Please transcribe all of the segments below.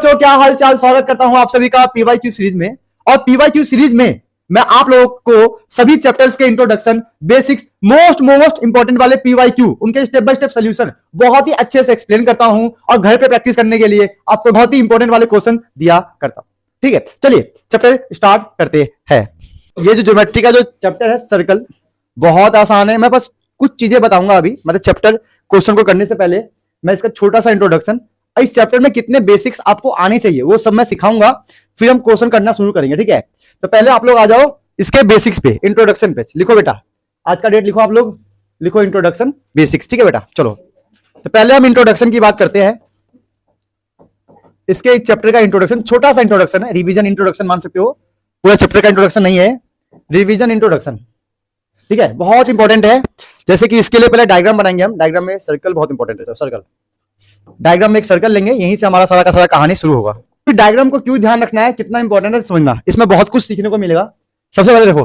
बच्चों, क्या हाल चाल। स्वागत करता हूं आप सभी का पीवाईक्यू सीरीज में। और पीवाईक्यू सीरीज में मैं आप लोगों को सभी चैप्टर्स के इंट्रोडक्शन, बेसिक्स, मोस्ट इंपॉर्टेंट वाले पीवाईक्यू, उनके स्टेप बाय स्टेप सॉल्यूशन बहुत ही अच्छे से एक्सप्लेन करता हूं और घर पे प्रैक्टिस करने के लिए आपको बहुत ही इंपॉर्टेंट वाले क्वेश्चन दिया करता हूं। ठीक है, चलिए चैप्टर स्टार्ट करते हैं। ये जो ज्योमेट्री का जो चैप्टर है सर्कल, बहुत आसान है। मैं बस कुछ चीजें बताऊंगा अभी, मतलब चैप्टर क्वेश्चन को करने से पहले मैं इसका छोटा सा इंट्रोडक्शन, इस चैप्टर में कितने बेसिक्स आपको आने चाहिए वो सब मैं सिखाऊंगा, फिर हम क्वेश्चन करना शुरू करेंगे। ठीक है, तो पहले आप लोग आ जाओ इसके बेसिक्स पे, इंट्रोडक्शन पे लिखो बेटा, आज का डेट लिखो, आप लोग लिखो इंट्रोडक्शन बेसिक्स। ठीक है बेटा, चलो तो पहले हम इंट्रोडक्शन की बात करते हैं। इसके चैप्टर का इंट्रोडक्शन छोटा सा इंट्रोडक्शन है, रिवीजन इंट्रोडक्शन मान सकते हो, पूरा चैप्टर का इंट्रोडक्शन नहीं है, रिवीजन इंट्रोडक्शन। ठीक है, बहुत इंपॉर्टेंट है। जैसे कि इसके लिए पहले डायग्राम बनाएंगे हम, डायग्राम में सर्कल बहुत इंपॉर्टेंट है। सर्कल, डायग्राम में एक सर्कल लेंगे, यहीं से हमारा सारा का सारा कहानी शुरू होगा। फिर डायग्राम को क्यों ध्यान रखना है, कितना इंपॉर्टेंट है समझना, इसमें बहुत कुछ सीखने को मिलेगा। सबसे पहले देखो,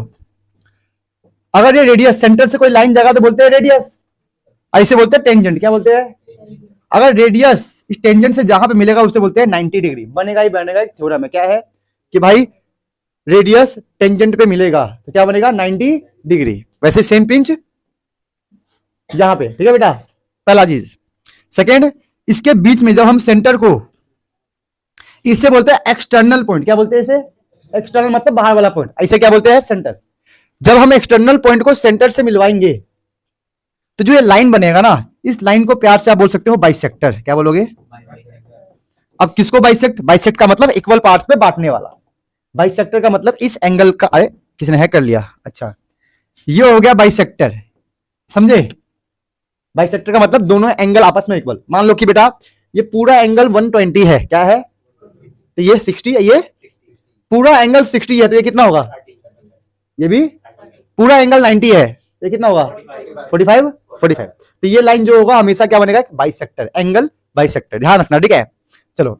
अगर ये रेडियस, सेंटर से कोई लाइन जाएगा तो बोलते हैं रेडियस, ऐसे बोलते हैं टेंजेंट। क्या बोलते हैं? अगर रेडियस इस टेंजेंट से जहां पे मिलेगा उसे बोलते हैं 90 डिग्री। बनेगा ही बनेगा, थ्योरम में क्या है कि भाई रेडियस टेंजेंट पे मिलेगा तो क्या बनेगा 90 डिग्री। वैसे सेम पिंच यहां पे। ठीक है बेटा, पहला चीज। सेकेंड, इसके बीच में जब हम सेंटर को, इससे बोलते हैं एक्सटर्नल पॉइंट। क्या बोलते हैं इसे? एक्सटर्नल मतलब बाहर वाला पॉइंट, ऐसे क्या बोलते हैं? सेंटर। जब हम एक्सटर्नल पॉइंट को सेंटर से मिलवाएंगे तो जो ये लाइन बनेगा ना, इस लाइन को प्यार से आप बोल सकते हो बाइसेक्टर। क्या बोलोगे? अब किसको बाइसेक्ट? बाइसेक्ट का मतलब इक्वल पार्ट्स पे बांटने वाला। बाइसेक्टर का मतलब इस एंगल का, अरे किसने हैक कर लिया, अच्छा ये हो गया बाइसेक्टर, समझे? बाइसेक्टर का मतलब दोनों एंगल आपस में इक्वल। मान लो कि बेटा ये पूरा एंगल 120 है, क्या है? तो ये 60 है, ये पूरा एंगल 60 है, तो ये कितना होगा? ये भी पूरा एंगल 90 है, ये कितना होगा? 45। तो ये लाइन जो होगा हमेशा क्या बनेगा? बाइसेक्टर, एंगल बाइसेक्टर, ध्यान रखना। ठीक है, चलो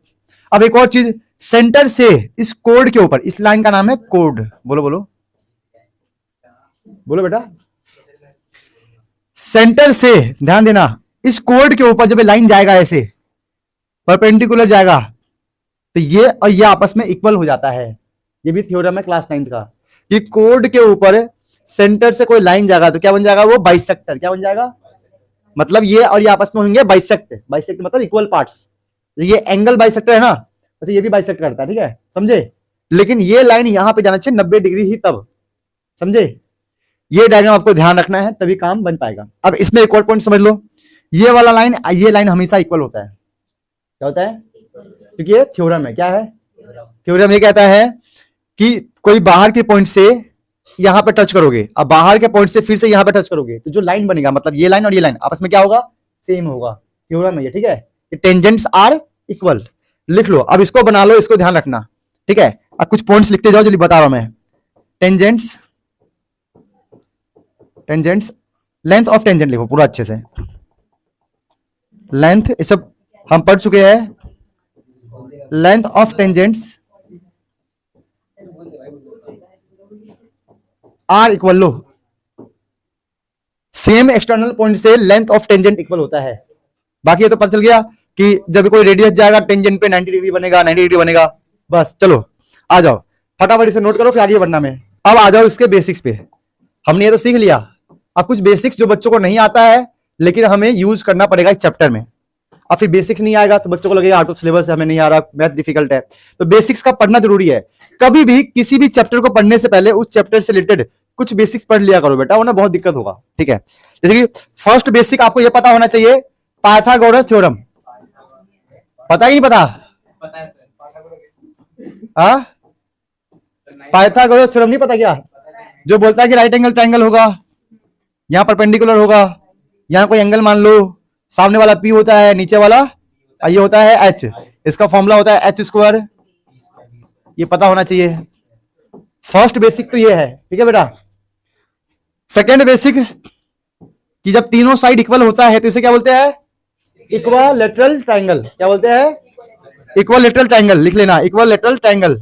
अब एक और चीज, सेंटर से इस कोड के ऊपर, इस लाइन का नाम है कोड। बोलो बोलो बोलो बेटा, सेंटर से ध्यान देना, इस कोड के ऊपर जब लाइन जाएगा ऐसे परपेंडिकुलर जाएगा तो ये और ये आपस में इक्वल हो जाता है। ये भी थ्योरम है क्लास 9 का, कि कोड के ऊपर सेंटर से कोई लाइन जाएगा तो क्या बन जाएगा? वो बाइसेक्टर। क्या बन जाएगा? मतलब ये और ये आपस में होंगे बाइसेक्ट। बाइसेक्ट मतलब इक्वल पार्ट्स। ये एंगल बाइसेक्टर है ना, वैसे ये भी बाइसेक्ट करता है। ठीक है, समझे? लेकिन ये लाइन यहां पे जाना चाहिए 90 डिग्री ही, तब समझे? ये डायग्राम आपको ध्यान रखना है, तभी काम बन पाएगा। अब इसमें एक और पॉइंट समझ लो, ये वाला लाइन, ये लाइन हमेशा इक्वल होता है। क्या होता है? क्योंकि ये थ्योरम है। क्या है? थ्योरम ये कहता है कि कोई बाहर के पॉइंट से यहां पे टच करोगे, अब बाहर के पॉइंट से फिर से यहां पे टच करोगे तो जो लाइन बनेगा, मतलब ये लाइन और ये लाइन आपस में क्या होगा? सेम होगा। थ्योरम है ये। ठीक है, टेंजेंट्स आर इक्वल। लिख लो, अब इसको बना लो, इसको ध्यान रखना। ठीक है, अब कुछ पॉइंट्स लिखते जाओ जो बता रहा हूं मैं। Tangents, tangents, length of tangent लिखो पूरा अच्छे से। लेंथ ये सब हम पढ़ चुके हैं। Length of tangents are equal, लो सेम एक्सटर्नल पॉइंट से लेंथ ऑफ टेंजेंट इक्वल होता है। बाकी ये तो पता चल गया कि जब कोई रेडियस जाएगा टेंजेंट पे 90 डिग्री बनेगा, 90 डिग्री बनेगा। बस चलो आ जाओ, फटाफट इसे नोट करो, फिर आगे बढ़ना में। अब आ जाओ इसके बेसिक्स पे। हमने ये तो सीख लिया, अब कुछ बेसिक्स जो बच्चों को नहीं आता है लेकिन हमें यूज करना पड़ेगा इस चैप्टर में। अब फिर बेसिक्स नहीं आएगा तो बच्चों को लगेगा आउट ऑफ सिलेबस है, हमें नहीं आ रहा, मैथ डिफिकल्ट है। तो बेसिक्स का पढ़ना जरूरी है। कभी भी किसी भी चैप्टर को पढ़ने से पहले उस चैप्टर से रिलेटेड कुछ बेसिक्स पढ़ लिया करो बेटा, वरना बहुत दिक्कत होगा। ठीक है, जैसे कि फर्स्ट बेसिक आपको यह पता होना चाहिए, पाइथागोरस थ्योरम। पता ही नहीं पता? हाँ, पाइथागोरस थ्योरम नहीं पता क्या? जो बोलता है कि राइट एंगल ट्रायंगल होगा, यहां परपेंडिकुलर होगा, यहां कोई एंगल मान लो, सामने वाला P होता है, नीचे वाला ये होता है H, इसका फॉर्मूला होता है H²। ये पता होना चाहिए। फर्स्ट बेसिक तो ये है। ठीक है बेटा, सेकेंड बेसिक कि जब तीनों साइड इक्वल होता है तो इसे क्या बोलते हैं? Equilateral triangle. क्या बोलते हैं? Equilateral triangle. लिख लेना, इक्विलैटरल ट्रायंगल।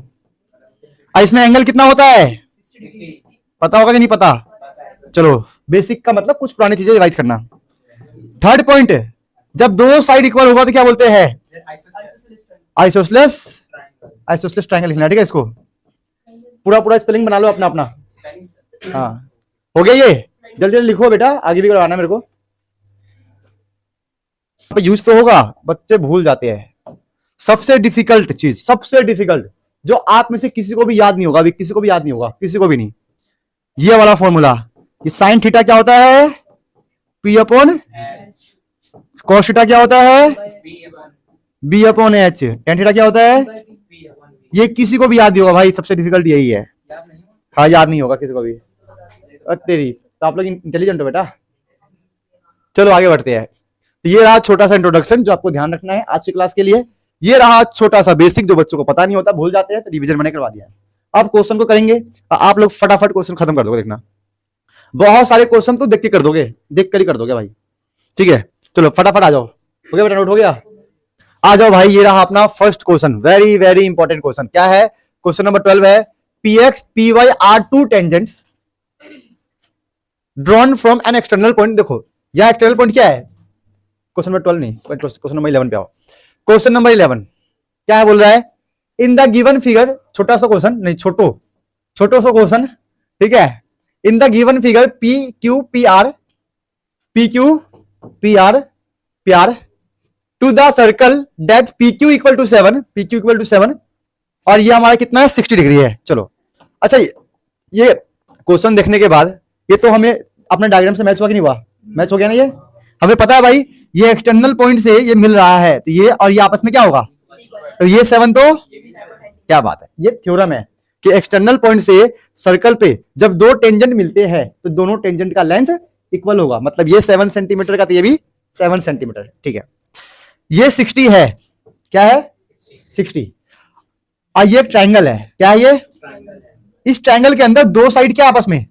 इसमें एंगल कितना होता है? पता होगा कि नहीं पता? चलो, बेसिक का मतलब कुछ पुरानी चीजें रिवाइज करना। थर्ड पॉइंट, जब दो साइड इक्वल होगा तो क्या बोलते हैं? आइसोसेलेस आइसोसेलेस ट्रायंगल लिखना है, ठीक है। इसको पूरा पूरा स्पेलिंग बना लो अपना अपना। हाँ हो गया ये, जल्दी जल्दी लिखो बेटा, आगे भी करवाना मेरे को। यूज तो होगा, बच्चे भूल जाते हैं। सबसे डिफिकल्ट चीज, सबसे डिफिकल्ट जो आप में से किसी को भी याद नहीं होगा, अभी किसी को भी याद नहीं होगा, किसी को भी नहीं, ये वाला फॉर्मूला। ये साइन थीटा क्या होता है? P upon. कॉस थीटा क्या होता है? B upon H. Tan theta क्या होता है? ये किसी को भी याद नहीं होगा भाई, सबसे डिफिकल्ट यही है। हाँ याद नहीं होगा किसी को भी। तेरी तो आप लोग इंटेलिजेंट हो बेटा। चलो आगे बढ़ते हैं। तो ये रहा छोटा सा इंट्रोडक्शन जो आपको ध्यान रखना है आज की क्लास के लिए। ये रहा छोटा सा बेसिक जो बच्चों को पता नहीं होता, भूल जाते हैं, तो रिवीजन मैंने करवा दिया है। अब क्वेश्चन को करेंगे, आप लोग फटाफट क्वेश्चन खत्म कर दोगे, देखना बहुत सारे क्वेश्चन तो देख के कर दोगे, देख कर ही कर दोगे भाई, ठीक है। चलो फटाफट आ जाओ, हो गया बेटा, नोट हो गया? आ जाओ भाई, ये रहा अपना first question, very very important question. क्या है? क्वेश्चन नंबर 12 है, P X P Y are two tangents drawn from an external point. देखो यह एक्सटर्नल पॉइंट क्या है? क्वेश्चन नंबर 12 नहीं, क्वेश्चन नंबर 11 पे आओ। क्वेश्चन नंबर 11 क्या है बोल रहा है? इन द गिवन फिगर, छोटा सा क्वेश्चन नहीं, छोटो सा क्वेश्चन, ठीक है। In the given figure P Q P R to the circle that P Q equal to 7, और ये हमारा कितना है? 60 डिग्री है। चलो अच्छा, ये क्वेश्चन देखने के बाद ये तो हमें अपने डायग्राम से मैच हुआ कि नहीं हुआ? मैच हो गया ना। ये हमें पता है भाई, ये एक्सटर्नल पॉइंट से ये मिल रहा है, तो ये और ये आपस में क्या होगा? तो ये 7, तो क्या बात है, ये थ्योरम है कि एक्सटर्नल पॉइंट से सर्कल पे जब दो टेंजेंट मिलते हैं तो दोनों टेंजेंट का लेंथ इक्वल होगा। मतलब ये 7 सेंटीमीटर का, तो ये भी 7 सेंटीमीटर, ठीक है। ये 60 है, क्या है? 60। और ये ट्रायंगल है, क्या है ये? इस ट्रायंगल के अंदर दो साइड क्या आपस में?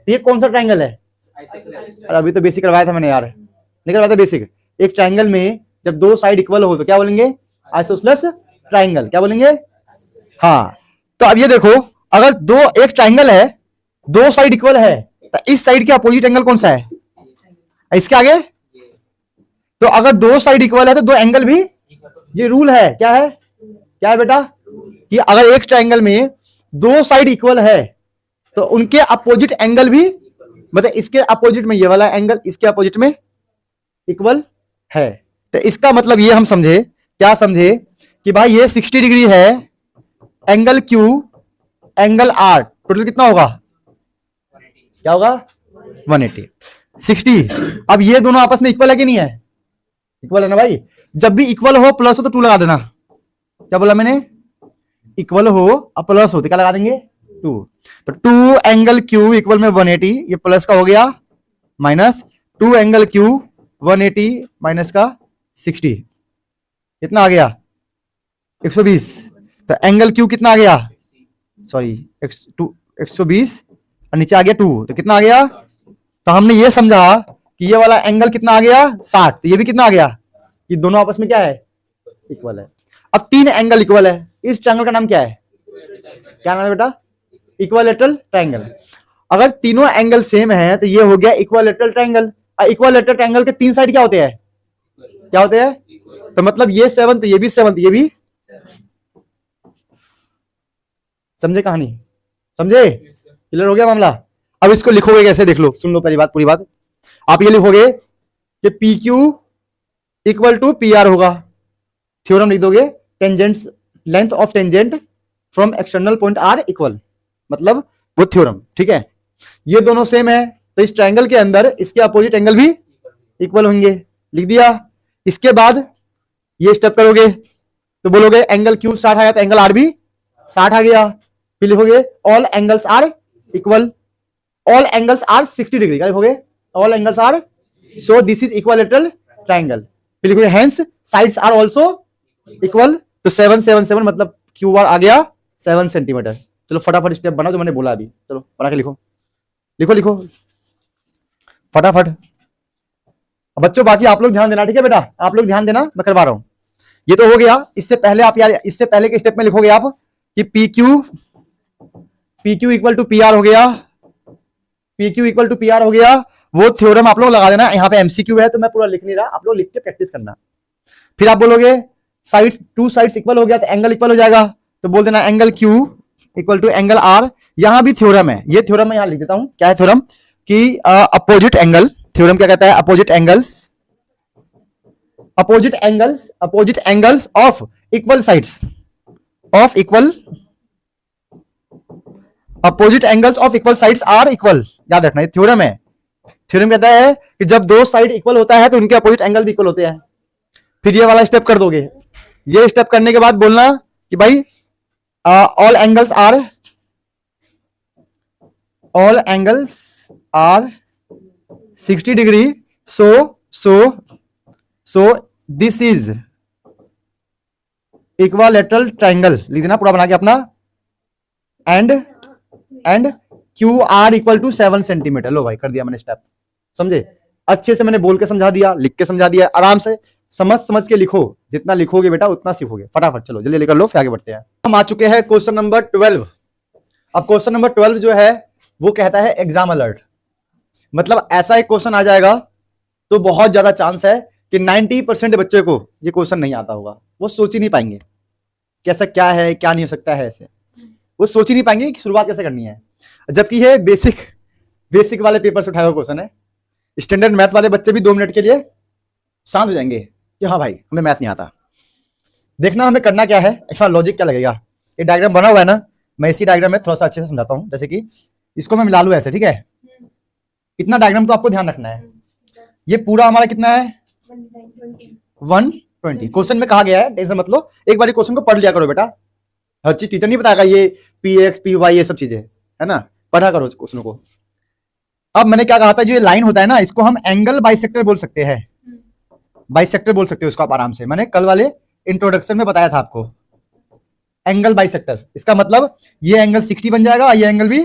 ये कौन सा ट्रायंगल है? अरे अभी तो बेसिक करवाया था मैंने यार, नहीं करवाया था बेसिक। एक ट्रायंगल में जब दो साइड इक्वल हो तो क्या बोलेंगे? आइसोसेलेस ट्रायंगल, क्या बोलेंगे? हाँ, तो अब ये देखो, अगर एक ट्रायंगल है, दो साइड इक्वल है, तो इस साइड के अपोजिट एंगल कौन सा है? इसके आगे। तो अगर दो साइड इक्वल है तो दो एंगल भी, ये रूल है, क्या है? क्या है बेटा? कि अगर एक ट्रायंगल में दो साइड इक्वल है तो उनके अपोजिट एंगल भी, मतलब इसके अपोजिट में ये वाला एंगल इसके अपोजिट में इक्वल है। तो इसका मतलब ये हम समझे, क्या समझे? कि भाई ये 60 डिग्री है, angle Q, angle R, total कितना होगा? क्या होगा? 180। 60। अब ये दोनों आपस में इक्वल है कि नहीं है? इक्वल है ना भाई। जब भी इक्वल हो, प्लस हो तो 2 लगा देना। क्या बोला मैंने? इक्वल हो और प्लस हो तो क्या लगा देंगे? 2। तो 2 एंगल Q इक्वल में 180, ये प्लस का हो गया, माइनस 2 एंगल Q 180 माइनस का 60, कितना आ गया? 120। तो एंगल Q कितना आ गया? सॉरी 120, और नीचे आ गया 2, तो कितना आ गया? तो हमने ये समझा कि ये वाला एंगल कितना आ गया? 60। तो ये भी कितना आ गया? कि दोनों आपस में क्या है? इक्वल है। अब 3 एंगल इक्वल है, इस ट्रायंगल का नाम क्या है? क्या नाम है बेटा? Equilateral triangle. अगर तीनों एंगल सेम है तो ये हो गया इक्विलैटरल ट्रायंगल। और इक्विलैटरल ट्रायंगल के 3 साइड क्या होते हैं? क्या होते हैं? तो मतलब ये 7, तो ये भी 7, ये भी। समझे कहानी? समझे? क्लियर हो गया मामला? अब इसको लिखोगे कैसे, देख लो, सुन लो पहली बात, पूरी बात। आप ये लिखोगे कि P Q equal to P R होगा, थ्योरम लिख दोगे, tangents length of tangent from external point are equal, मतलब वो थ्योरम, ठीक है। ये दोनों सेम है तो इस ट्रायंगल के अंदर इसके अपोजिट एंगल भी इक्वल होंगे, लिख दिया। इसके बाद ये स्टेप करोगे तो बोलोगे एंगल क्यू 60 आया तो एंगल आर भी 60 आ गया। फिर लिखोगे all angles are equal, all angles are 60 degree, क्या लिखोगे? All angles are, so this is equilateral triangle. फिर लिखोगे hence sides are also equal, तो 7 7 7 मतलब क्यू आर आ गया 7 सेंटीमीटर। चलो फटाफट स्टेप बना जो मैंने बोला अभी, चलो बना के लिखो, लिखो लिखो फटाफट। बच्चों बाकी आप लोग ध्यान देना, ठीक है बेटा, आप लोग ध्यान देना, मैं करवा रहा हूं। ये तो हो गया। इससे पहले आप यार, इससे पहले के स्टेप में लिखोगे आप कि P Q equal to P R हो गया, P Q equal to P R हो गया। वो थ्योरम आप लोग लगा देना। यहाँ पे एमसीक्यू है तो मैं पूरा लिख नहीं रहा, आप लोग लिख के प्रैक्टिस करना। फिर आप बोलोगे साइड्स, टू साइड्स इक्वल हो गया तो एंगल इक्वल हो जाएगा, तो बोल देना angle Q equal to angle R। यहां भी थ्योरम है, ये थ्योरम मैं यहां लिख देता हूं। क्या है थ्योरम? कि अपोजिट एंगल, थ्योरम क्या कहता है? Opposite angles of equal sides of equal, opposite angles of equal sides are equal. याद रखना, ये थ्योरम है। थ्योरम कहता है कि जब दो साइड इक्वल होता है तो उनके अपोजिट एंगल भी इक्वल होते हैं। फिर ये वाला स्टेप कर दोगे, ये स्टेप करने के बाद बोलना कि भाई all angles are 60 degree, so this is equilateral triangle. लिख देना पूरा बना के अपना, and Q are equal to 7 centimetre. लो भाई, कर दिया मैंने स्टेप, समझे? अच्छे से मैंने बोल के समझा दिया, लिख के समझा दिया। आराम से समझ के लिखो, जितना लिखोगे बेटा उतना सीखोगे। फटाफट चलो जल्दी लेकर लो, फिर आगे बढ़ते हैं। हम आ चुके हैं क्वेश्चन नंबर 12। अब क्वेश्चन नंबर 12 जो है वो कहता है एग्जाम अलर्ट। मतलब ऐसा एक क्वेश्चन आ जाएगा तो बहुत ज्यादा चांस है कि 90% बच्चे को ये क्वेश्चन नहीं आता होगा। वो सोच ही नहीं पाएंगे कैसा क्या है, क्या नहीं हो सकता है, ऐसे वो सोच ही नहीं पाएंगे कि शुरुआत कैसे करनी है। जबकि ये बेसिक वाले पेपर से उठाया हुआ क्वेश्चन है। स्टैंडर्ड मैथ वाले बच्चे भी 2 मिनट के लिए शांत हो जाएंगे कि हाँ भाई हमें मैथ नहीं आता। देखना हमें करना क्या है, इसका लॉजिक क्या लगेगा। ये डायग्राम बना हुआ है ना, मैं इसी डायग्राम में थोड़ा सा अच्छे से समझाता हूँ। जैसे कि इसको मैं मिला लूँ ऐसे, ठीक है? इतना डायग्राम तो आपको ध्यान रखना है। ये पूरा हमारा कितना है? 120। क्वेश्चन में कहा गया है, टेंशन मत लो, एक बार क्वेश्चन को पढ़ लिया करो बेटा। हर चीज टीचर नहीं बताएगा, ये px py ये सब चीजें है ना, पढ़ा करो क्वेश्चन को। अब मैंने क्या कहा था, जो ये लाइन होता है ना, इसको हम एंगल बाइसेक्टर बोल सकते हैं। बाइसेक्टर बोल सकते हो इसको आप आराम से। मैंने कल वाले इंट्रोडक्शन में बताया था आपको, एंगल बाइसेक्टर। इसका मतलब ये एंगल 60 बन जाएगा, ये एंगल भी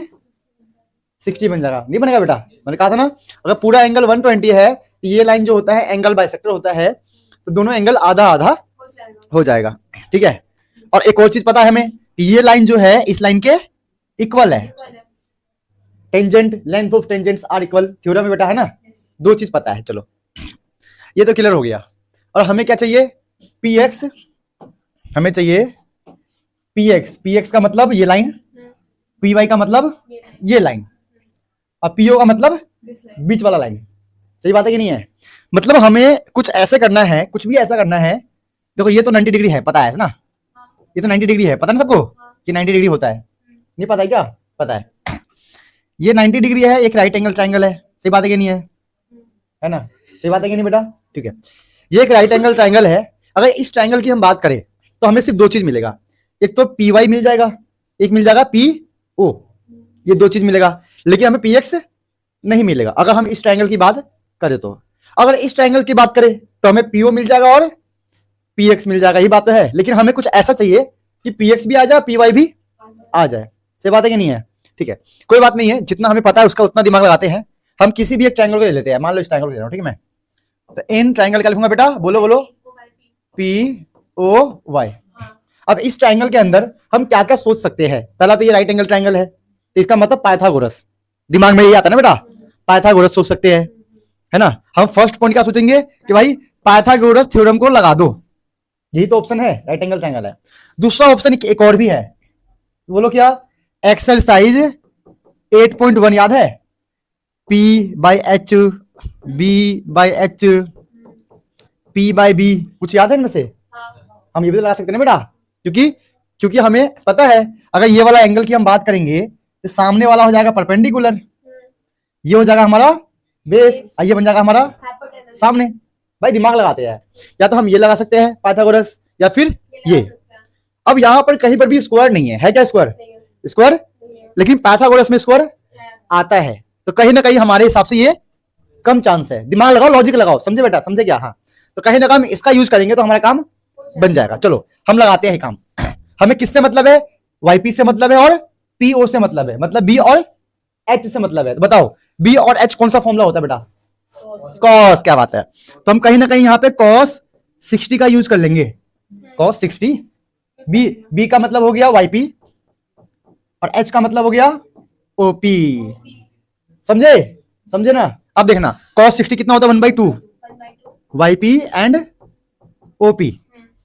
60 बन जाएगा। नहीं बनेगा बेटा? मैंने कहा था ना, अगर पूरा एंगल 120 है तो ये लाइन जो होता है एंगल बाइसेक्टर होता है, तो दोनों एंगल आधा आधा हो जाएगा, ठीक है? और एक और चीज पता है हमें कि ये लाइन जो है इस लाइन के इक्वल है। Tangent, length of tangents are equal, theorem में बेटा है ना। 2 चीज पता है, चलो ये तो क्लियर हो गया। और हमें क्या चाहिए? px, हमें चाहिए px का मतलब ये लाइन, py का मतलब ये लाइन, और po का मतलब बीच वाला लाइन। सही बात है कि नहीं है? मतलब हमें कुछ ऐसे करना है, कुछ भी ऐसा करना है। देखो ये तो 90 डिग्री है, पता है ना? ये तो 90 डिग्री है, पता ना सबको कि 90 डिग्री होता है? नहीं पता है क्या? पता है। ये 90 डिग्री है, एक राइट एंगल ट्राइंगल है। सही बात है कि नहीं है ना? सही बात है कि नहीं बेटा? ठीक है, ये एक राइट एंगल ट्राइंगल है। अगर इस ट्राइंगल की हम बात करें तो हमें सिर्फ 2 चीज मिलेगा, एक तो py मिल जाएगा, एक मिल जाएगा po। ये 2 चीज मिलेगा, लेकिन हमें px नहीं मिलेगा अगर हम इस ट्राइंगल की बात करें तो। अगर इस ट्राइंगल की बात करें तो हमें po मिल जाएगा और px मिल जाएगा, ये बात तो है। लेकिन हमें कुछ ऐसा चाहिए कि px भी आ जाए, py भी आ जाए। सही बात है कि नहीं है? ठीक है, कोई बात नहीं है, जितना हमें पता है उसका उतना दिमाग लगाते हैं। हम किसी भी एक ट्राइंगल को ले लेते हैं, मान लो इस ट्राइंगल को ले रहा हूं, ठीक है? मैं तो इन ट्राइंगल क्या लिखूंगा बेटा? बोलो बोलो, POY। अब इस ट्राइंगल के अंदर हम क्या क्या सोच सकते हैं? पहला तो ये राइट एंगल ट्राइंगल है, तो इसका मतलब पाइथागोरस। दिमाग में ये आता है ना बेटा, पाइथागोरस सोच सकते हैं, है ना? हम फर्स्ट पॉइंट क्या सोचेंगे कि भाई पाइथागोरस थ्योरम को लगा दो। यही तो ऑप्शन है, राइट एंगल ट्राइंगल है। दूसरा ऑप्शन एक और भी है, बोलो क्या? एक्सरसाइज 8.1 याद है? P/H, B/H, P/B, कुछ याद है इनमें से? हम ये भी लगा सकते हैं ना बेटा, क्योंकि हमें पता है अगर ये वाला एंगल की हम बात करेंगे तो सामने वाला हो जाएगा परपेंडिकुलर, ये हो जाएगा हमारा बेस, ये बन जाएगा हमारा सामने। भाई दिमाग लगाते हैं, या तो हम ये लगा सकते हैं पाइथागोरस, या फिर ये। अब यहां पर कहीं पर भी स्क्वायर नहीं है क्या? स्क्वायर, लेकिन पाइथागोरस में स्क्वायर आता है, तो कहीं ना कहीं हमारे हिसाब से ये कम चांस है। दिमाग लगाओ, लॉजिक लगाओ, समझे बेटा? समझे क्या? हाँ, तो कहीं ना कहीं हम इसका यूज करेंगे तो हमारा काम बन जाएगा। चलो हम लगाते हैं काम। हमें किससे मतलब है? YP से मतलब है और PO से मतलब है, मतलब B और H से मतलब है। तो बताओ B और H कौन सा फॉर्मूला होता है बेटा? cos। क्या बात है? तो हम कहीं ना कहीं यहाँ पे cos 60 का यूज कर लेंगे। cos 60, B का मतलब हो गया YP और H का मतलब हो गया OP। समझे ना? अब देखना cos 60 कितना होता है? 1/2 YP एंड OP।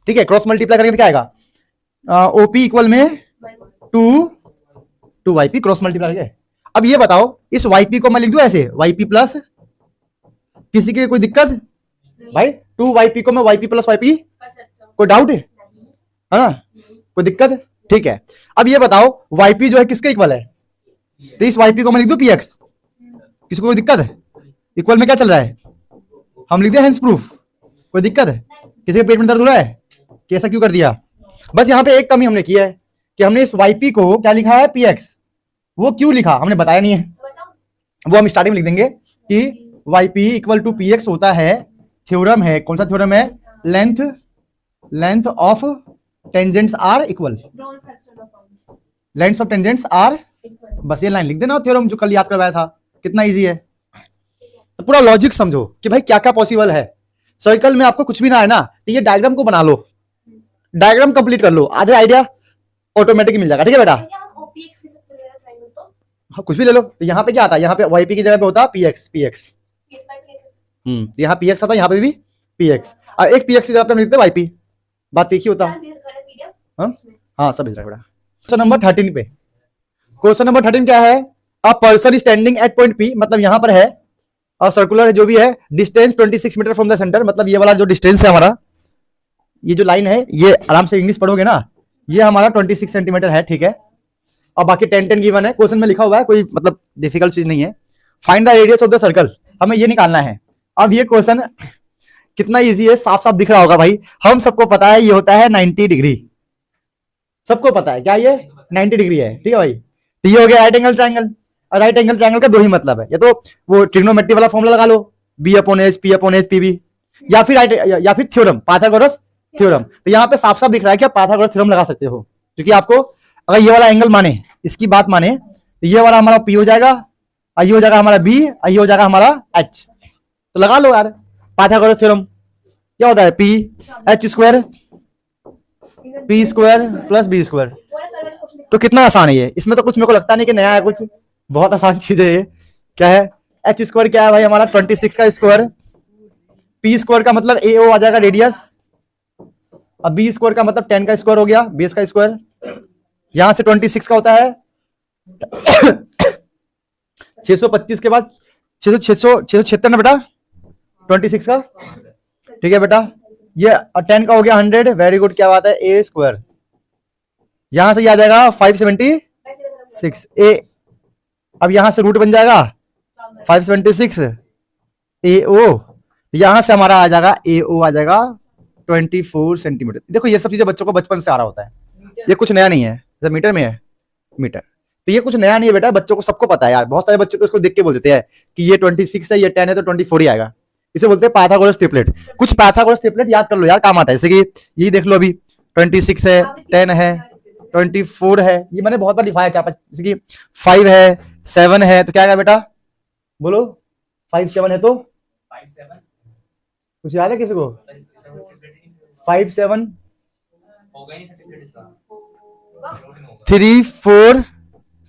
ठीक है, क्रॉस मल्टीप्लाई करेंगे तो क्या आएगा, ओपी इक्वल में 2 वाईपी क्रॉस मल्टीप्लाई करके। अब ये बताओ इस वाईपी को मैं लिख दूं ऐसे वाईपी प्लस, किसी की कोई दिक्कत भाई, 2 वाईपी को मैं वाईपी प्लस वाईपी, कोई डाउट है ना, कोई दिक्कत, ठीक है। अब ये बताओ वाईपी जो है किसके इक्वल है, तो इस वाईपी को मैं लिख दूं पीएक्स, किसी को कोई दिक्कत है, इक्वल में क्या चल रहा है, हम लिख दें हेंस प्रूफ, कोई दिक्कत है, किसी के पेट में दर्द हो रहा है कि ऐसा क्यों कर दिया, बस यहाँ पे एक कमी हमने की है कि हमने इस वाईपी को क्या लिखा है पीएक्स, वो क्यों लिखा हमने बताया नहीं है, वो हम स्टार्टिंग में लिख देंगे कि वाईपी इक्वल टू पीएक्स होता है, थ्योरम है, कौन सा थ्योरम है, length of tangents are equal, length of tangents are, बस ये लाइन लिख देना थ्योरम जो कल याद करवाया था, कितना इजी है। तो पूरा लॉजिक समझो कि भाई क्या क्या पॉसिबल है, सर्कल में आपको कुछ भी ना है ना, तो ये डायग्राम को बना लो, डायग्राम कंप्लीट कर लो, आधे आइडिया ऑटोमेटिक मिल जाएगा, ठीक है बेटा। हाँ कुछ भी ले लो, तो यहाँ पे क्या आता है, यहाँ पे वाईपी की जगह पे होता पीएक्स, यहाँ पीएक्स आता है, यहाँ पे भी पीएक्स, और एक पीएक्स की जगह पे हम लिखते हैं वाईपी, बात एक ही होता है। हाँ सब भेज रहा है बेटा। क्वेश्चन नंबर 13 पे, क्वेश्चन नंबर 13 क्या है, a person standing at point P, मतलब यहाँ पर है और सर्कुलर है जो भी है, distance 26 metre from the centre, मतलब ये वाला जो डिस्टेंस है हमारा, ये जो लाइन है, ये आराम से इंग्लिश पढ़ोगे ना, ये हमारा 26 सेंटीमीटर है, ठीक है, और बाकी 10 गिवन है, क्वेश्चन में लिखा हुआ है, कोई मतलब डिफिकल्ट चीज नहीं है। Find the radius of the circle, हमें ये निकालना है। अब ये क्वेश्चन कितना इजी है, साफ साफ दिख रहा होगा भाई, हम सबको पता है ये होता है 90 डिग्री, सबको पता है क्या ये 90 डिग्री है, ठीक है भाई। तो ये हो गया राइट एंगल ट्रायंगल, और राइट एंगल ट्रायंगल का दो ही मतलब है, या तो वो ट्रिग्नोमेट्री वाला फॉर्मूला लगा लो, B upon H, P upon H, PB, या फिर थ्योरम, पाइथागोरस थ्योरम। तो यहाँ पे साफ साफ दिख रहा है कि आप पाइथागोरस थ्योरम लगा सकते हो, क्योंकि आपको अगर ये वाला एंगल माने, इसकी बात माने, तो ये वाला हमारा पी हो जाएगा, और ये हो जाएगा हमारा बी, और ये हो जाएगा हमारा एच, तो लगा लो यार पाइथागोरस थ्योरम। क्या होता है P H square P square plus B square, तो कितना आसान है ये, इसमें तो कुछ मेरे को लगता नहीं कि नया है कुछ, बहुत आसान चीज है ये। क्या है एच स्क्वायर, क्या है भाई हमारा 26 का स्क्वायर, पी स्क्वायर का मतलब ए ओ आ जाएगा रेडियस, अब बी स्क्वायर का मतलब 10 का स्क्वायर हो गया, बेस का स्क्वायर, यहां से 26 का होता है 625 के बाद 676 ना बेटा 26 का, ठीक है बेटा, ये 10 का हो गया 100, वेरी गुड, क्या बात है, ए स्क्वायर, यहां से ये आ जाएगा 576 ए, अब यहां से रूट बन जाएगा 576 ए ओ, यहां से हमारा आ जाएगा ए ओ आ जाएगा 24 सेंटीमीटर। देखो ये सब चीजें बच्चों को बचपन से आ रहा होता है, ये कुछ नया नहीं है, जब मीटर में है मीटर, तो ये कुछ नया नहीं है बेटा, बच्चों को सबको पता है यार, बहुत सारे बच्चे तो इसको देख के बोल देते हैं कि ये 26 है, ये 10 है, तो 24 ही आएगा, इसे बोलते हैं पाइथागोरस ट्रिपलेट। कुछ पाइथागोरस ट्रिपलेट याद कर लो यार, काम आता है, जैसे कि यही देख लो अभी 26 है, 10 है, 24 है, ये मैंने बहुत बार लिखाया, जैसे कि 5 है, 7 है, तो क्या आएगा बेटा बोलो, 5 7 है तो 5 7 कुछ याद है किसी को, 5 7 होगा नहीं सर्टिफिकेट इसका, 3 4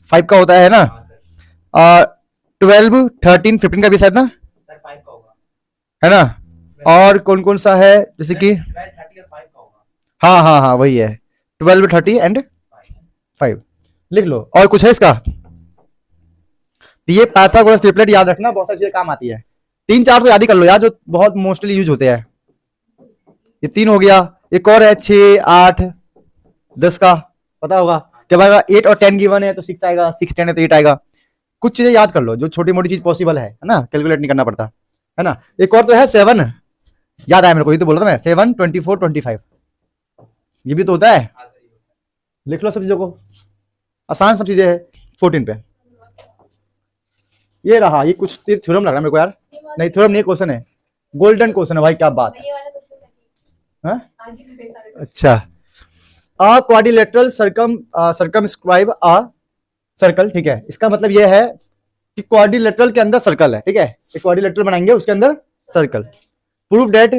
5 का होता है ना, 12 13 15 का भी शायद ना, सर 5 का होगा है ना, और कौन कौन सा है, जैसे कि 30 और 5 का होगा, हाँ हाँ हाँ वही है, 12 30 एंड 5 लिख लो। और कुछ है इसका, तो ये पाइथागोरस ट्रिपलेट याद रखना, बहुत सारी चीजें काम आती है, 3 4 तो याद ही कर लो यार, जो बहुत मोस्टली यूज होते हैं। ये 3 हो गया, एक और है 6 8 10 का पता होगा, जब आएगा 8 और 10 गिवन है तो 6 आएगा, 6 10 है तो 8 आएगा। कुछ चीजें याद कर लो जो छोटी मोटी चीज पॉसिबल है ना, कैलकुलेट नहीं करना पड़ता है ना। एक और तो है 7, याद आया मेरे को, ये तो बोल रहा था मैं, 7 24 25, ये भी तो होता है, लिख लो सब चीजों को, आसान सब चीजें है। 14 पे ये रहा, ये कुछ थ्योरम लग रहा है मेरे को यार, नहीं थ्योरम नहीं, क्वेश्चन है, गोल्डन क्वेश्चन है भाई, क्या बात है, अच्छा। अ क्वाड्रिलेटरल सर्कमस्क्राइब अ सर्कल, ठीक है, इसका मतलब ये है कि क्वाड्रिलेटरल के अंदर सर्कल है, ठीक है, एक क्वाड्रिलेटरल बनाएंगे उसके अंदर circle. Prove that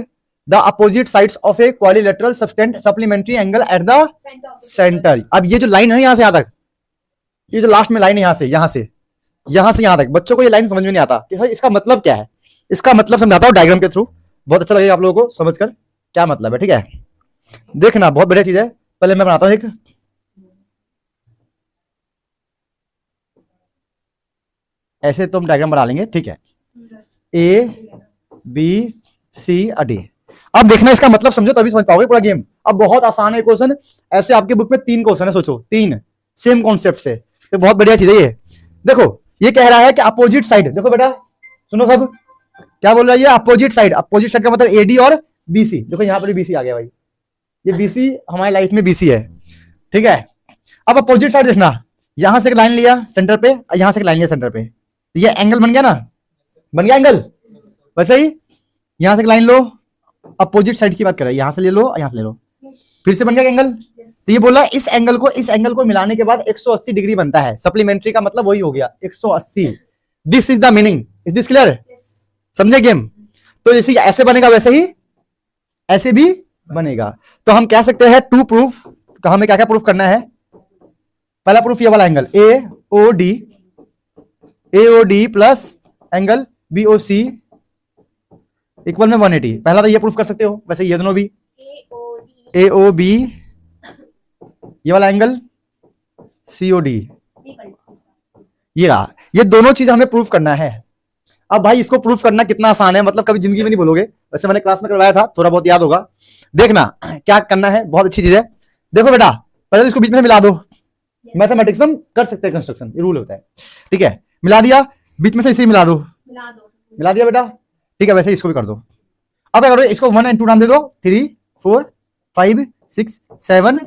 the opposite sides of a quadrilateral subtend supplementary angle at the centre. अब ये जो लाइन है यहां से यहां तक, ये जो लास्ट में लाइन है यहां से यहां तक, बच्चों को ये लाइन समझ में नहीं आता कि भाई इसका मतलब क्या है, इसका मतलब समझाता हूं डायग्राम के थ्रू, बहुत अच्छा लगेगा आप लोगों को समझकर क्या मतलब है, ठीक है। देखना बहुत बढ़िया चीज है। पहले मैं बनाता हूं एक, ऐसे तो हम डायग्राम बना लेंगे, ठीक है। A B C D. अब देखना इसका मतलब समझो तभी समझ पाओगे पूरा गेम। अब बहुत आसान है क्वेश्चन, ऐसे आपके बुक में 3 क्वेश्चन है, सोचो 3 सेम कॉन्सेप्ट से, तो बहुत बढ़िया चीज है ये। देखो ये कह रहा है कि अपोजिट साइड, देखो बेटा सुनो सब, क्या बोल रहा है ये, अपोजिट साइड। अपोजिट साइड का मतलब एडी और बीसी। देखो यहाँ पर बीसी आ गया भाई, ये बीसी हमारी लाइफ में बीसी है, ठीक है। अब अपोजिट साइड देखना, यहां से एक लाइन लिया सेंटर पे, यहां से एक लाइन लिया सेंटर पे, ये एंगल बन गया ना, बन गया एंगल। वैसे ही यहां से एक लाइन लो, अपोजिट साइड की बात कर रहा है, यहां से ले लो यहां से ले लो, फिर से बन गया एंगल। तो ये बोला इस एंगल को मिलाने के बाद 180 डिग्री बनता है। सप्लीमेंट्री का मतलब वही हो गया 180। This is the meaning, is this clear? समझे गेम? तो जैसे ऐसे बनेगा वैसे ही ऐसे भी बनेगा। तो हम कह सकते हैं टू प्रूफ, हमें क्या क्या प्रूफ करना है। पहला प्रूफ ये वाला angle A O D plus angle B O C equal में 180। पहला तो ये प्रूफ कर सकते हो, वैसे ये दोनों भी ए ओ बी, ये वाला एंगल सी ओ डी, ये रहा। ये दोनों चीज हमें प्रूफ करना है। अब भाई इसको प्रूफ करना कितना आसान है, मतलब कभी जिंदगी में नहीं भूलोगे। वैसे मैंने क्लास में करवाया था, थोड़ा बहुत याद होगा। देखना क्या करना है, बहुत अच्छी चीज है। देखो बेटा पहले तो इसको बीच में मिला दो, मैथमेटिक्स में हम कर सकते हैं कंस्ट्रक्शन, ये रूल होता है, ठीक है। मिला दिया, बीच में से इसे मिला दो, मिला दिया बेटा, ठीक है। वैसे इसको भी कर दो। अब क्या करो, इसको 1 और 2 नाम दे दो, 3 4 5 6 7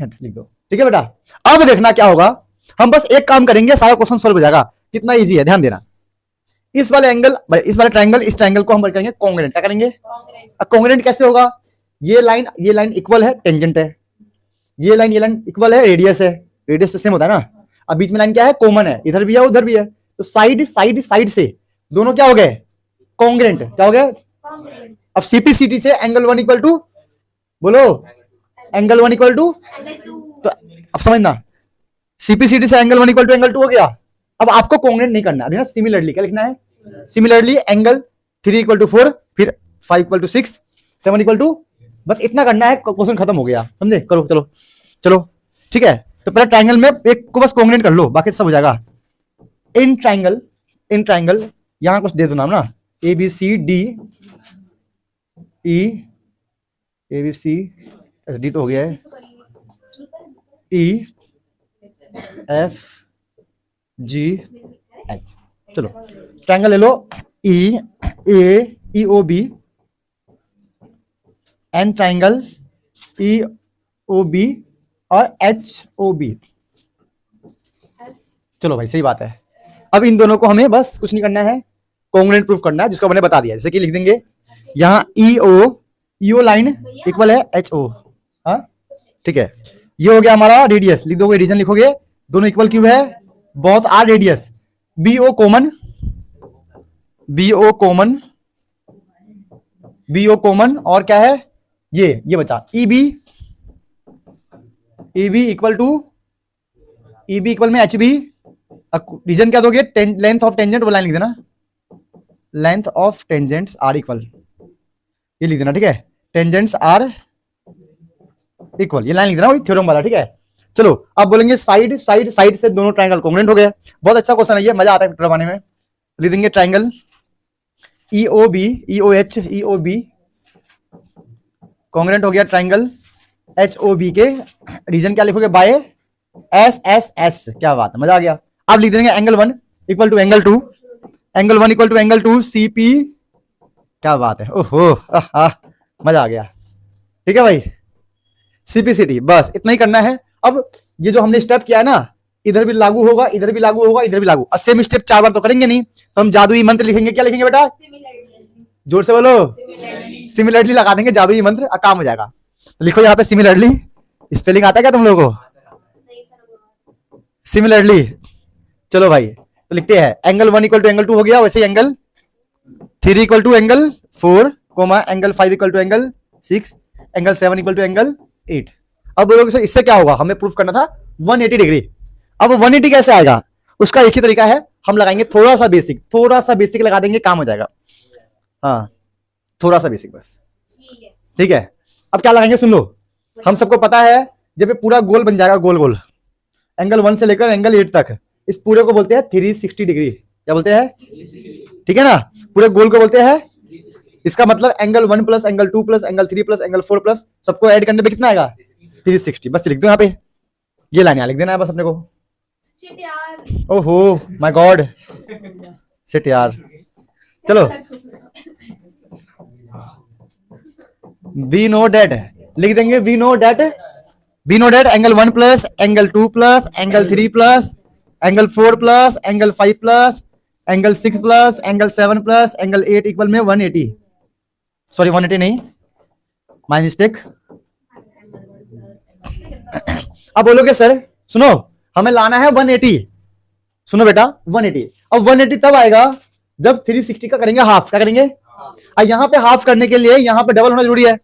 8 लिख दो, ठीक है बेटा। अब देखना क्या होगा, हम बस एक काम करेंगे, सारा क्वेश्चन सॉल्व हो जाएगा। कितना इजी है, ध्यान देना। इस वाले एंगल, इस वाले ट्रायंगल, इस ट्रायंगल को हम करेंगे कॉन्ग्रुएंट। क्या करेंगे? कॉन्ग्रुएंट कैसे होगा, ये लाइन इक्वल है, टेंजेंट है, ये लाइन इक्वल है, रेडियस है, रेडियस तो सेम होता है ना। अब बीच में लाइन क्या है, कॉमन है, इधर भी है उधर भी है, तो साइड से दोनों क्या हो गए, कॉन्ग्रुएंट। क्या हो गया? अब सीपीसीटी से एंगल 1 इक्वल टू, बोलो एंगल 1 इक्वल टू, तो अब समझना, सीपीसीटी से एंगल 1 इक्वल टू एंगल 2 हो गया। अब आपको कॉन्ग्रुएंट नहीं करना अभी ना, सिमिलरली क्या लिखना है, सिमिलरली एंगल 3 इक्वल टू 4, फिर 5 इक्वल टू 6, 7 इक्वल टू, बस इतना करना है, क्वेश्चन खत्म हो गया, समझे? करो चलो चलो, ठीक है। तो पहले ट्रायंगल में एक को बस कॉन्ग्रुएंट कर लो, बाकी सब हो जाएगा। इन ट्रायंगल यहां कुछ दे दो नाम ना, A B C D E, A B C D तो हो गया है, ई एफ जी एच। चलो ट्रायंगल ले लो, E A E O B, and triangle E O B और एच ओ बी। चलो भाई सही बात है। अब इन दोनों को हमें बस कुछ नहीं करना है, कॉन्ग्रुएंट प्रूफ करना है, जिसको मैंने बता दिया। जैसे कि लिख देंगे यहाँ ई ओ लाइन इक्वल है एच ओ, हाँ ठीक है। ये हो गया हमारा रेडियस, लिख दोगे, रीजन लिखोगे, दोनों इक्वल क्यों है, बहुत are radius. B O common, और क्या है ये बचा ई बी इक्वल में एच बी। रीजन क्या दोगे, लेंथ ऑफ टेंजेंट, वो लाइन लिख देना, length of tangents are equal, ये लिख देना, ठीक है। टेंजेंट्स आर इक्वल, ये लाइन लिख देना, वही थ्योरम वाला, ठीक है। चलो अब बोलेंगे साइड से दोनों ट्रायंगल कॉन्ग्रुएंट हो गए। बहुत अच्छा क्वेश्चन है ये, मजा आता है करवाने में। लिख देंगे triangle E O B congruent हो गया ट्रायंगल एच ओ बी के। रीजन क्या लिखोगे, बाय एस एस एस। क्या बात है, मजा आ गया। अब लिख देंगे angle 1 equal to angle 2, angle 1 equal to angle 2 C P. क्या बात है, ओहो मजा आ गया, ठीक है भाई। सीपीसीटी, बस इतना ही करना है। अब ये जो हमने स्टेप किया है ना, इधर भी लागू होगा, इधर भी लागू होगा, इधर भी लागू। सेम स्टेप 4 बार तो करेंगे नहीं, तो हम जादुई मंत्र लिखेंगे। क्या लिखेंगे बेटा, जोर से बोलो, सिमिलरली लगा देंगे जादुई मंत्र, काम हो जाएगा। तो लिखो यहाँ पे सिमिलरली, स्पेलिंग आता है क्या तुम लोगों को, सिमिलरली। चलो भाई तो लिखते हैं एंगल 1 इक्वल टू एंगल 2 हो गया, वैसे angle 3 equal to angle 4, angle 5 equal to angle 6, angle 7 equal to angle 8। अब बोलोगे सर इससे क्या होगा, हमें प्रूफ करना था 180 डिग्री। अब 180 कैसे आएगा, उसका एक ही तरीका है, हम लगाएंगे थोड़ा सा बेसिक लगा देंगे, काम हो जाएगा। हाँ थोड़ा सा बेसिक बस, ठीक है। अब क्या लगाएंगे सुन लो, हम सबको पता है जब ये पूरा गोल बन जाएगा, गोल गोल एंगल 1 से लेकर एंगल 8 तक, इस पूरे को बोलते हैं 360 डिग्री। क्या बोलते हैं? ठीक है ना, पूरे गोल को बोलते हैं। इसका मतलब angle 1 plus angle 2 plus angle 3 plus angle 4 plus सबको ऐड करने पे कितना आएगा? 360। बस लिख दो यहाँ पे, ये लाइन यहाँ लिख देना है बस अपने को। ओहो माय गॉड, शिट यार। चलो वी नो डेट लिख देंगे, we know that angle 1 plus angle 2 plus angle 3 plus angle 4 plus angle 5 plus angle 6 plus angle 7 plus angle 8 equal में 180। सॉरी 180 नहीं, माय मिस्टेक। अब बोलोगे सर सुनो, हमें लाना है 180। सुनो बेटा 180, अब 180 तब आएगा जब 360 का करेंगे हाफ। क्या करेंगे? अब यहाँ पे हाफ करने के लिए यहाँ पे डबल होना जरूरी है।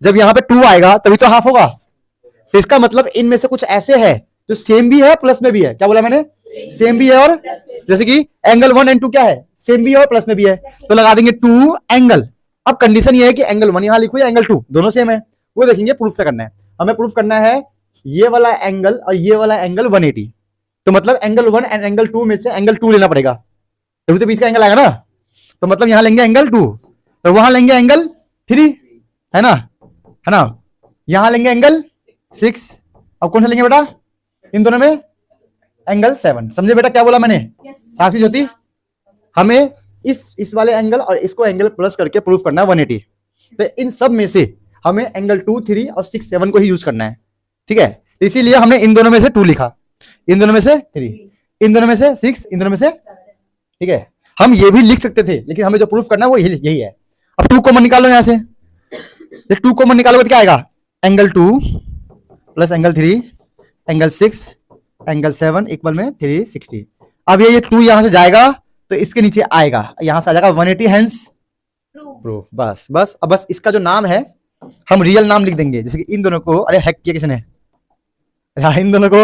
जब यहाँ पे 2 आएगा तभी तो हाफ होगा। तो इसका मतलब इनमें से कुछ ऐसे है जो सेम भी है प्लस में भी है। क्या बोला मैंने? सेम भी है और, जैसे कि एंगल 1 एंड 2 क्या है? सेम भी है और प्लस में भी है, तो लगा देंगे 2 एंगल। अब कंडीशन ये है कि एंगल 1 यहां लिखो या एंगल 2 दोनों सेम है, वो देखेंगे। प्रूफ से करना है हमें, प्रूफ करना है ये वाला एंगल और ये वाला एंगल 180। तो मतलब एंगल 1 एंड एंगल 2 में से एंगल 2 लेना पड़ेगा, तभी तो बीच का एंगल आएगा ना। तो मतलब यहां लेंगे एंगल 2, तो वहां लेंगे एंगल 3, है ना, है ना। यहां लेंगे एंगल 6। अब कौन सा लेंगे बेटा? इन दोनों में एंगल 7। समझे बेटा क्या बोला मैंने? साक्षी ज्योति, हमें इस वाले एंगल और इसको एंगल प्लस करके प्रूफ करना है 180। तो इन सब में से हमें एंगल 2, 3 और 6, 7 को ही यूज करना है। ठीक है, इसीलिए हमने इन दोनों में से 2 लिखा, इन दोनों में से 3, इन दोनों में से 6, इन दोनों में से। ठीक है, हम ये भी लिख सकते थे, लेकिन हमें जो प्रूफ करना है वो यही है। अब 2 कॉमन निकालो यहां से, 2 कॉमन निकालोगे तो क्या आएगा? Angle 2 plus angle 3 angle 6 angle 7 equal में 360। अब ये 2 यहां से जाएगा तो इसके नीचे आएगा, यहां से आ जाएगा 180, हेंस प्रूफ। बस बस, अब बस इसका जो नाम है हम रियल नाम लिख देंगे। जैसे कि इन दोनों को, अरे हैक किया किसने? इन दोनों को,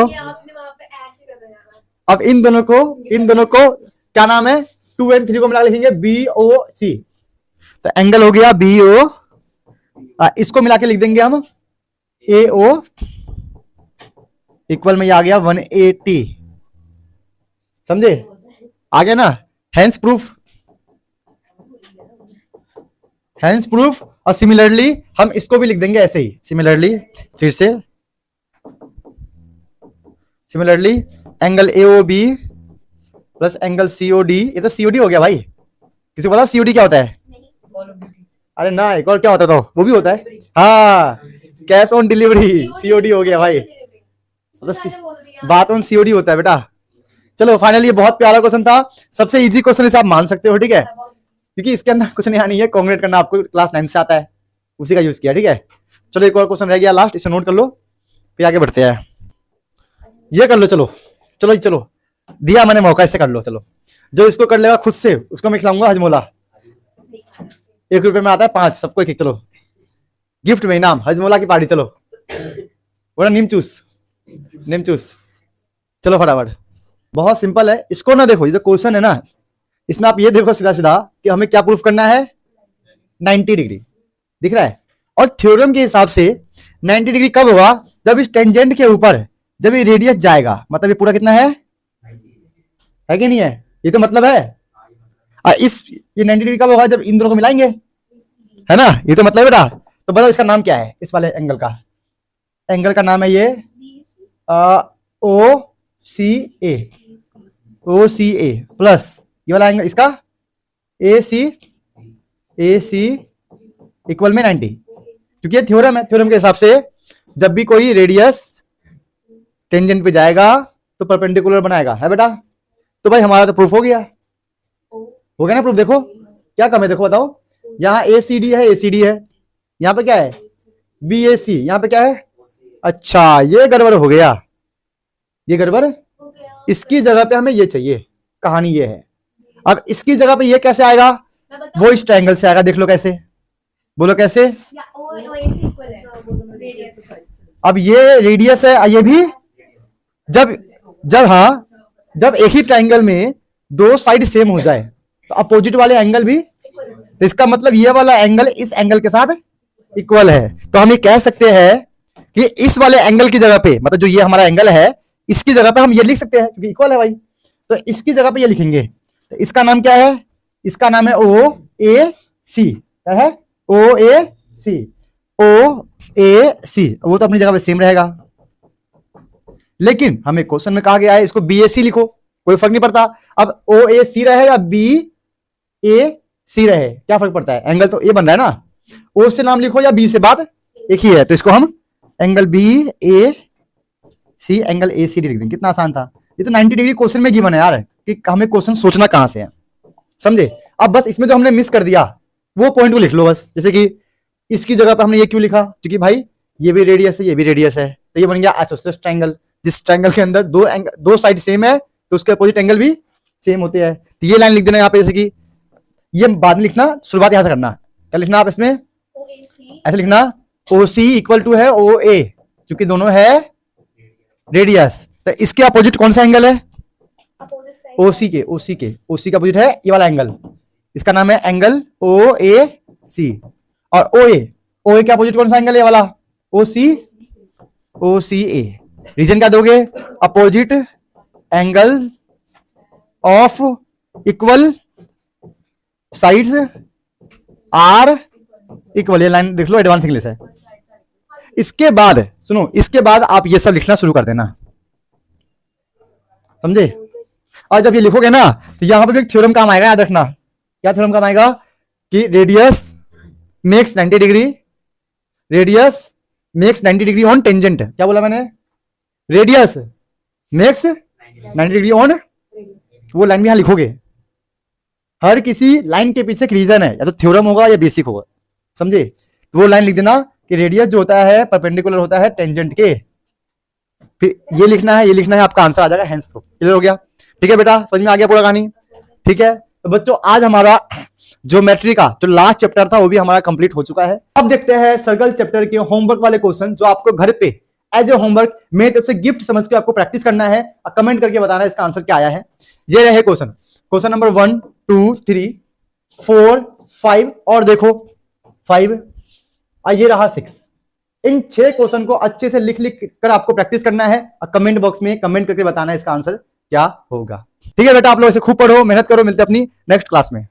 अब इन दोनों को क्या नाम है? 2 एंड 3 को मिला लिखेंगे BOC। तो एंगल हो गया BO, इसको मिला के लिख देंगे हम AO इक्वल में ये आ गया 180। समझे? आ गया ना, हेंस प्रूफ, हेंस प्रूफ। और सिमिलरली हम इसको भी लिख देंगे ऐसे ही, सिमिलरली फिर से similarly angle AOB plus angle COD। ये तो COD हो गया भाई, किसी को पता COD क्या होता है? अरे ना, एक और क्या होता है तो वो भी होता है, हाँ, कैश ऑन डिलीवरी, COD हो गया भाई। बात ऑन COD होता है बेटा। चलो फाइनली, ये बहुत प्यारा क्वेश्चन था, सबसे इजी क्वेश्चन इसे आप मान सकते हो। ठीक है, क्योंकि इसके अंदर कुछ नहीं है, कॉन्ग्रेट करना आपको क्लास 9 से आता है, उसी का यूज किया। ठीक है, चलो एक और क्वेश्चन रह गया लास्ट, इसे नोट कर लो फिर आगे बढ़ते हैं। ये कर लो, चलो चलो चलो, दिया मैंने मौका, इससे कर लो। चलो, जो इसको कर लेगा खुद से उसको मैं खिलाऊंगा हजमोला। 1 रुपए में आता है 5, सबको एक। चलो गिफ्ट में इनाम हजमोला की पार्टी। चलो बोला नीम चूस, नीम चूस। चलो फटाफट, बहुत सिंपल है। इसको ना देखो, ये जो क्वेश्चन है ना, इसमें आप ये देखो सीधा सीधा कि हमें क्या प्रूफ करना है? 90 डिग्री दिख रहा है। और थ्योरम के हिसाब से 90 डिग्री कब होगा? जब इस टेंजेंट के ऊपर जब ये रेडियस जाएगा, मतलब ये पूरा कितना है कि नहीं है? ये तो मतलब है। ये 90 डिग्री कब होगा? जब इन दोनों को मिलाएंगे, है ना, ये तो मतलब बेटा। तो बताओ इसका नाम क्या है? इस वाले एंगल का, एंगल का नाम है ये OCA प्लस ये वाला एंगल इसका AC इक्वल में 90। क्योंकि ये थ्योरम है, थ्योरम के हिसाब से जब भी कोई रेडियस टेंजेंट पे जाएगा तो परपेंडिकुलर बनाएगा, है बेटा। तो भाई हमारा तो प्रूफ हो गया ना प्रूफ। देखो क्या कम है, देखो बताओ, यहाँ ACD है, ACD है, यहाँ पे क्या है? BAC, यहाँ पे क्या है? अच्छा, ये गड़बड़ हो गया, ये गड़बड़। इसकी जगह पे हमें ये चाहिए, कहानी ये है। अब इसकी जगह पे ये कैसे आएगा? वो इस ट्रायंगल से आएगा। देख लो कैसे, बोलो कैसे। अब ये रेडियस है, ये भी जब एक ही ट्रायंगल में 2 साइड सेम हो जाए तो अपोजिट वाले एंगल भी, तो इसका मतलब ये वाला एंगल इस एंगल के साथ इक्वल है, तो हम ये कह सकते हैं कि इस वाले एंगल की जगह पे, मतलब जो ये हमारा एंगल है इसकी जगह पे हम ये लिख सकते हैं क्योंकि इक्वल है भाई, तो इसकी जगह पे ये लिखेंगे। तो इसका नाम क्या है? इसका नाम है ओ ए सी। क्या है? ओ ए सी। ओ ए सी, वो तो अपनी जगह पे सेम रहेगा, लेकिन हमें क्वेश्चन में कहा गया है इसको बी ए सी लिखो, कोई फर्क नहीं पड़ता। अब ओ ए सी रहे या बी ए सी रहे, क्या फर्क पड़ता है? एंगल तो ए बन रहा है ना, ओ से नाम लिखो या बी से, बात एक ही है। तो इसको हम angle B A C, angle A C लिख देंगे। कितना आसान था ये, तो 90 डिग्री क्वेश्चन में गिवन है यार, कि हमें क्वेश्चन सोचना कहां से है, समझे? अब बस इसमें जो हमने मिस कर दिया वो पॉइंट को लिख लो बस। जैसे कि इसकी जगह पर हमने ये क्यों लिखा? क्योंकि भाई ये भी रेडियस है, ये भी रेडियस है, तो ये बन गया आइसोसेलेस ट्रायंगल। जिस ट्रायंगल के अंदर दो साइड सेम है तो उसके अपोजिट एंगल भी सेम होते हैं। तो ये लाइन लिख देना यहाँ पे, जैसे कि ये बाद में लिखना, शुरुआत यहां से करना। क्या लिखना आप इसमें? ऐसे लिखना ओ सी इक्वल टू है ओ ए, क्योंकि दोनों है रेडियस। तो इसके अपोजिट कौन सा एंगल है? ओसी के, ओसी का अपोजिट है ये वाला एंगल, इसका नाम है एंगल ओ ए सी। और ओ ए के अपोजिट कौन सा एंगल है? वाला ओ सी ए। रीजन क्या दोगे? Opposite angle of equal sides are equal. ये लाइन लिख लो, एडवांस इंग्लिश है। इसके बाद सुनो, इसके बाद आप ये सब लिखना शुरू कर देना, समझे? और जब ये लिखोगे ना तो यहां पर एक थ्योरम काम आएगा, याद रखना। क्या थ्योरम काम आएगा? कि radius makes 90 degree, radius makes 90 degree on tangent. क्या बोला मैंने? रेडियस मेक्स 90 डिग्री ऑन, वो लाइन भी यहां लिखोगे। हर किसी लाइन के पीछे एक रीजन है, या तो थ्योरम होगा या बेसिक होगा, समझे? तो वो लाइन लिख देना कि रेडियस जो होता है परपेंडिकुलर होता है टेंजेंट के। फिर ये लिखना है, ये लिखना है, आपका आंसर आ जाएगा हेंस प्रूफ। क्लियर हो गया? ठीक है बेटा, समझ में आ गया पूरा कहानी? ठीक है, तो बच्चों आज हमारा ज्योमेट्री का जो लास्ट चैप्टर था वो भी हमारा कंप्लीट हो चुका है। अब देखते हैं सर्कल चैप्टर के होमवर्क वाले क्वेश्चन, जो आपको घर पे एज ए होमवर्क मेरी तरफ से गिफ्ट समझ के आपको प्रैक्टिस करना है और कमेंट करके बताना है इसका आंसर क्या आया है। ये रहे क्वेश्चन, क्वेश्चन नंबर 1 2 3 4 5 और देखो 5, ये रहा 6। इन 6 क्वेश्चन को अच्छे से लिख कर आपको प्रैक्टिस करना है और कमेंट बॉक्स में कमेंट करके बताना है इसका आंसर क्या होगा। ठीक है बेटा, आप लोग इसे खूब पढ़ो, मेहनत करो, मिलते हैं अपनी नेक्स्ट क्लास में।